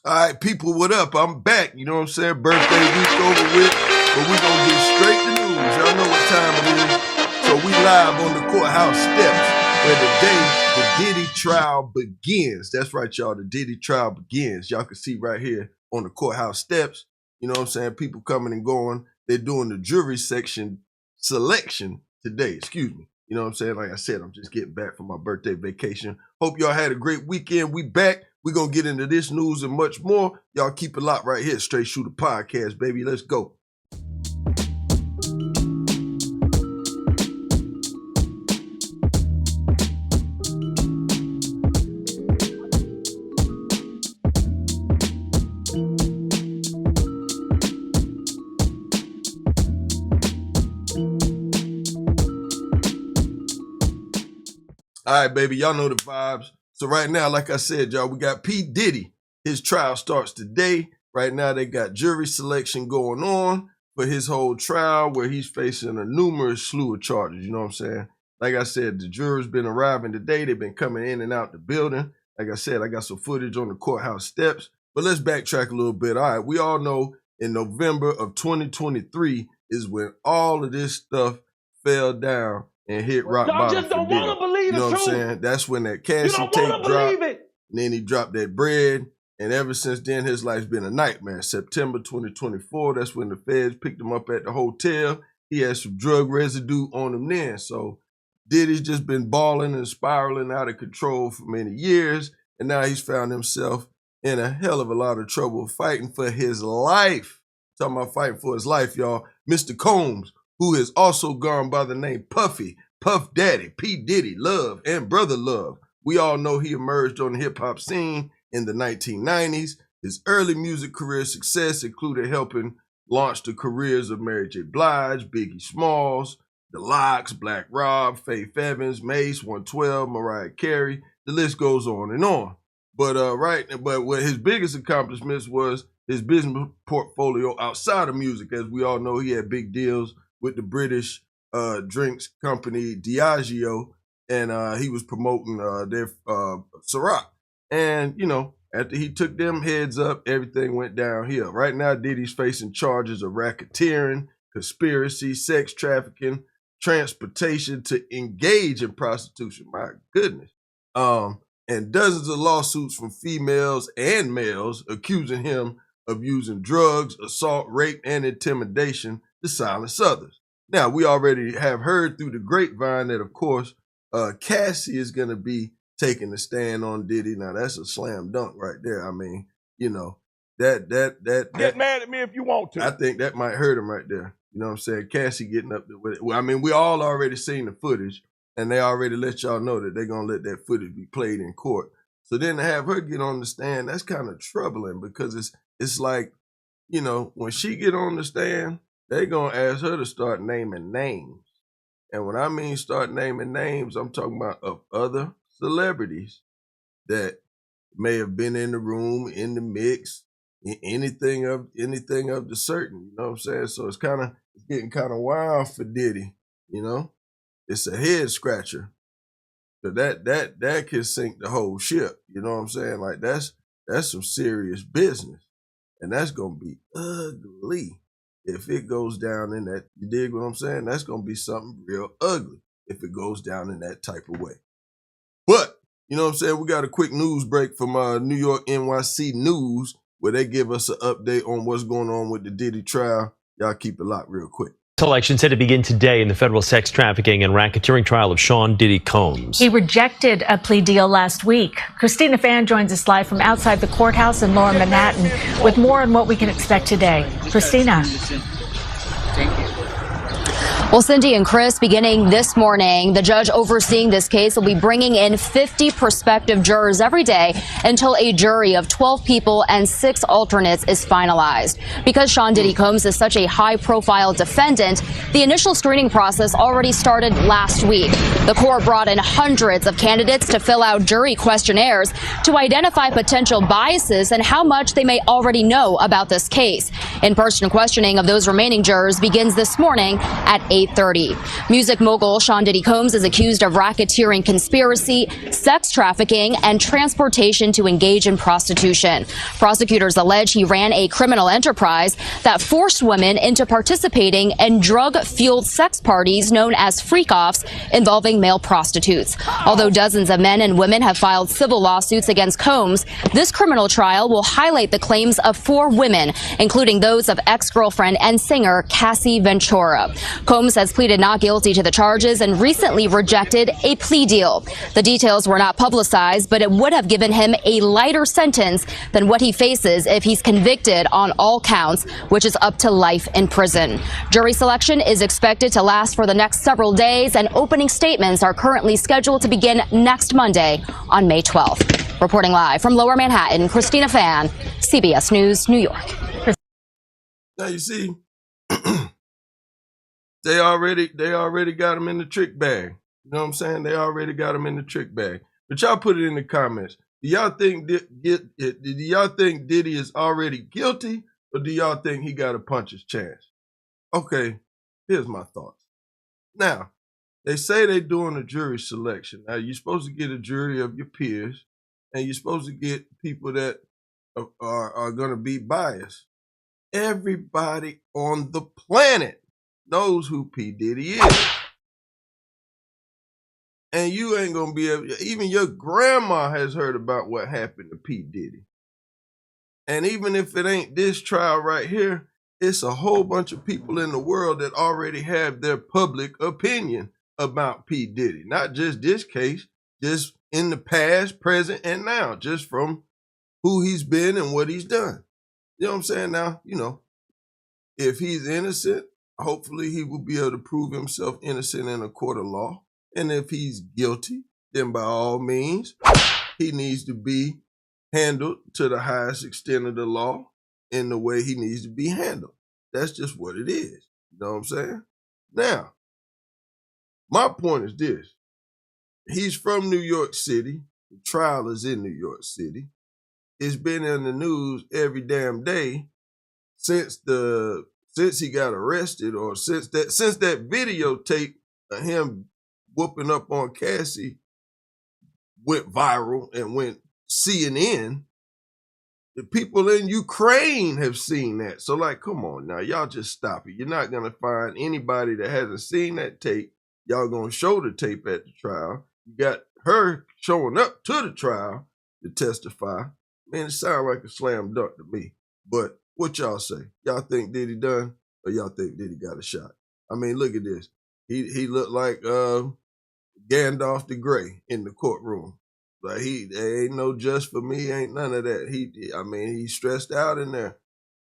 All right, people, what up? I'm back. You know what I'm saying? Birthday week over with, but we gonna get straight to news. Y'all know what time it is. So we live on the courthouse steps where today the Diddy trial begins. That's right, y'all. The Diddy trial begins. Y'all can see right here on the courthouse steps. You know what I'm saying? People coming and going. They're doing the jury section selection today. Excuse me. You know what I'm saying? Like I said, I'm just getting back from my birthday vacation. Hope y'all had a great weekend. We back. We're going to get into this news and much more. Y'all keep it locked right here. Straight Shoota Podcast, baby. Let's go. All right, baby. Y'all know the vibes. So right now, like I said, y'all, we got P. Diddy. His trial starts today. Right now, they got jury selection going on for his whole trial where he's facing a numerous slew of charges. You know what I'm saying? Like I said, the jurors been arriving today. They've been coming in and out the building. Like I said, I got some footage on the courthouse steps. But let's backtrack a little bit. All right, we all know in November of 2023 is when all of this stuff fell down and hit rock bottom. Y'all just don't want to believe it. You know what I'm saying? That's when that Cassie tape dropped. And then he dropped that bread. And ever since then, his life's been a nightmare. September 2024, that's when the feds picked him up at the hotel. He had some drug residue on him then. So Diddy's just been balling and spiraling out of control for many years. And now he's found himself in a hell of a lot of trouble fighting for his life. Talking about fighting for his life, y'all. Mr. Combs, who has also gone by the name Puffy, Puff Daddy, P. Diddy, Love, and Brother Love. We all know he emerged on the hip-hop scene in the 1990s. His early music career success included helping launch the careers of Mary J. Blige, Biggie Smalls, The Lox, Black Rob, Faith Evans, Mace, 112, Mariah Carey. The list goes on and on. But what his biggest accomplishments was his business portfolio outside of music. As we all know, he had big deals with the British drinks company Diageo, and he was promoting their Ciroc. And, you know, after he took them heads up, everything went downhill. Right now, Diddy's facing charges of racketeering, conspiracy, sex trafficking, transportation to engage in prostitution. My goodness. And dozens of lawsuits from females and males accusing him of using drugs, assault, rape, and intimidation to silence others. Now, we already have heard through the grapevine that, of course, Cassie is going to be taking a stand on Diddy. Now, that's a slam dunk right there. I mean, you know, that get mad at me if you want to. I think that might hurt him right there. You know what I'm saying? Cassie getting up there with it. Well, I mean, we all already seen the footage, and they already let y'all know that they're going to let that footage be played in court. So then to have her get on the stand, that's kind of troubling because it's like, you know, when she get on the stand, they're going to ask her to start naming names. And when I mean start naming names, I'm talking about of other celebrities that may have been in the room, in the mix, anything of the certain, you know what I'm saying? So it's getting kind of wild for Diddy, you know? It's a head scratcher. So that can sink the whole ship, you know what I'm saying? Like that's some serious business. And that's gonna be ugly if it goes down in that, you dig what I'm saying? That's gonna be something real ugly if it goes down in that type of way. But, you know what I'm saying, we got a quick news break from New York NYC News where they give us an update on what's going on with the Diddy trial. Y'all keep it locked real quick. Election set to begin today in the federal sex trafficking and racketeering trial of Sean Diddy Combs. He rejected a plea deal last week. Christina Fan joins us live from outside the courthouse in Lower Manhattan with more on what we can expect today. Christina. Thank you. Well, Cindy and Chris, beginning this morning, the judge overseeing this case will be bringing in 50 prospective jurors every day until a jury of 12 people and 6 alternates is finalized. Because Sean Diddy Combs is such a high-profile defendant, the initial screening process already started last week. The court brought in hundreds of candidates to fill out jury questionnaires to identify potential biases and how much they may already know about this case. In-person questioning of those remaining jurors begins this morning at 8 8:30. Music mogul Sean Diddy Combs is accused of racketeering conspiracy, sex trafficking, and transportation to engage in prostitution. Prosecutors allege he ran a criminal enterprise that forced women into participating in drug-fueled sex parties known as freak-offs involving male prostitutes. Although dozens of men and women have filed civil lawsuits against Combs, this criminal trial will highlight the claims of 4 women, including those of ex-girlfriend and singer Cassie Ventura. Combs has pleaded not guilty to the charges and recently rejected a plea deal. The details were not publicized, but it would have given him a lighter sentence than what he faces if he's convicted on all counts, which is up to life in prison. Jury selection is expected to last for the next several days, and opening statements are currently scheduled to begin next Monday on May 12th. Reporting live from Lower Manhattan, Christina Fan, CBS News, New York. Now you see, they already got him in the trick bag. You know what I'm saying? They already got him in the trick bag. But y'all put it in the comments. Do y'all think Diddy is already guilty, or do y'all think he got a puncher's chance? Okay, here's my thoughts. Now, they say they're doing a jury selection. Now, you're supposed to get a jury of your peers, and you're supposed to get people that are going to be biased. Everybody on the planet knows who P. Diddy is. And you ain't going to be able, even your grandma has heard about what happened to P. Diddy. And even if it ain't this trial right here, it's a whole bunch of people in the world that already have their public opinion about P. Diddy. Not just this case, just in the past, present, and now, just from who he's been and what he's done. You know what I'm saying? Now, you know, if he's innocent, hopefully he will be able to prove himself innocent in a court of law. And if he's guilty, then by all means, he needs to be handled to the highest extent of the law in the way he needs to be handled. That's just what it is. You know what I'm saying? Now, my point is this. He's from New York City. The trial is in New York City. It's been in the news every damn day since he got arrested, or since that videotape of him whooping up on Cassie went viral and went CNN. The people in Ukraine have seen that. So, like, come on now, y'all just stop it. You're not going to find anybody that hasn't seen that tape. Y'all going to show the tape at the trial. You got her showing up to the trial to testify. Man, it sounds like a slam dunk to me. But what y'all say? Y'all think Diddy done, or y'all think Diddy got a shot? I mean, look at this. He looked like Gandalf the Grey in the courtroom. Like, there ain't no just for me, ain't none of that. He's stressed out in there.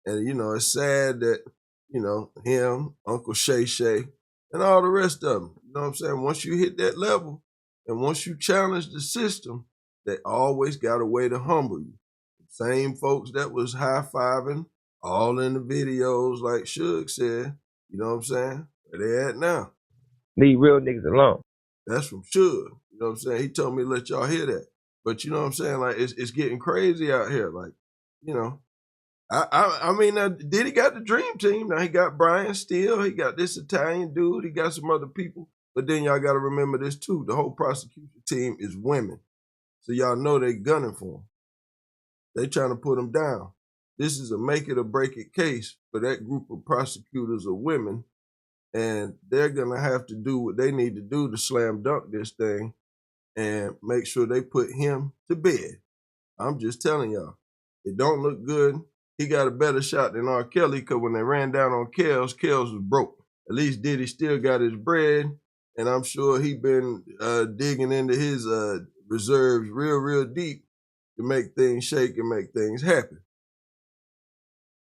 And, you know, it's sad that, you know, him, Uncle Shay Shay, and all the rest of them, you know what I'm saying? Once you hit that level, and once you challenge the system, they always got a way to humble you. The same folks that was high-fiving, all in the videos, like Suge said, you know what I'm saying? Where they at now? Leave real niggas alone. That's from Suge. You know what I'm saying? He told me to let y'all hear that. But you know what I'm saying? Like, it's getting crazy out here. Like, you know, I mean, Diddy got the dream team. Now he got Brian Steele. He got this Italian dude. He got some other people. But then y'all got to remember this too. The whole prosecution team is women. So y'all know they gunning for him. They trying to put him down. This is a make it or break it case for that group of prosecutors of women. And they're going to have to do what they need to do to slam dunk this thing and make sure they put him to bed. I'm just telling y'all, it don't look good. He got a better shot than R. Kelly, because when they ran down on Kels was broke. At least Diddy still got his bread, and I'm sure he been digging into his reserves real deep to make things shake and make things happen.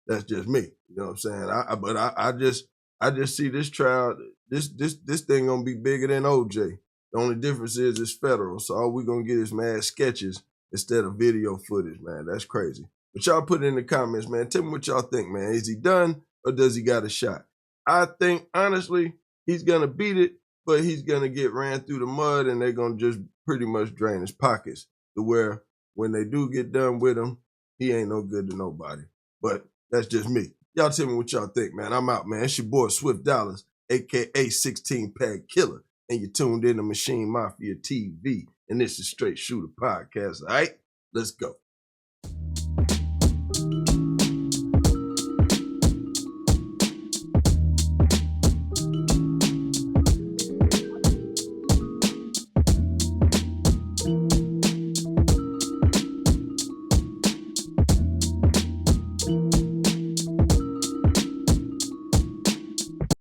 That's just me. You know what I'm saying? I just see this trial, this thing gonna be bigger than OJ. The only difference is it's federal, so all we're gonna get is mad sketches instead of video footage, man. That's crazy. But y'all put it in the comments, man. Tell me what y'all think, man. Is he done, or does he got a shot? I think, honestly, he's gonna beat it, but he's gonna get ran through the mud, and they're gonna just pretty much drain his pockets to where when they do get done with him, he ain't no good to nobody. But that's just me. Y'all tell me what y'all think, man. I'm out, man. It's your boy, Swift Dollars, a.k.a. 16-Pack Killer. And you're tuned in to Maschine Mafia TV. And this is Straight Shoota Podcast, all right? Let's go.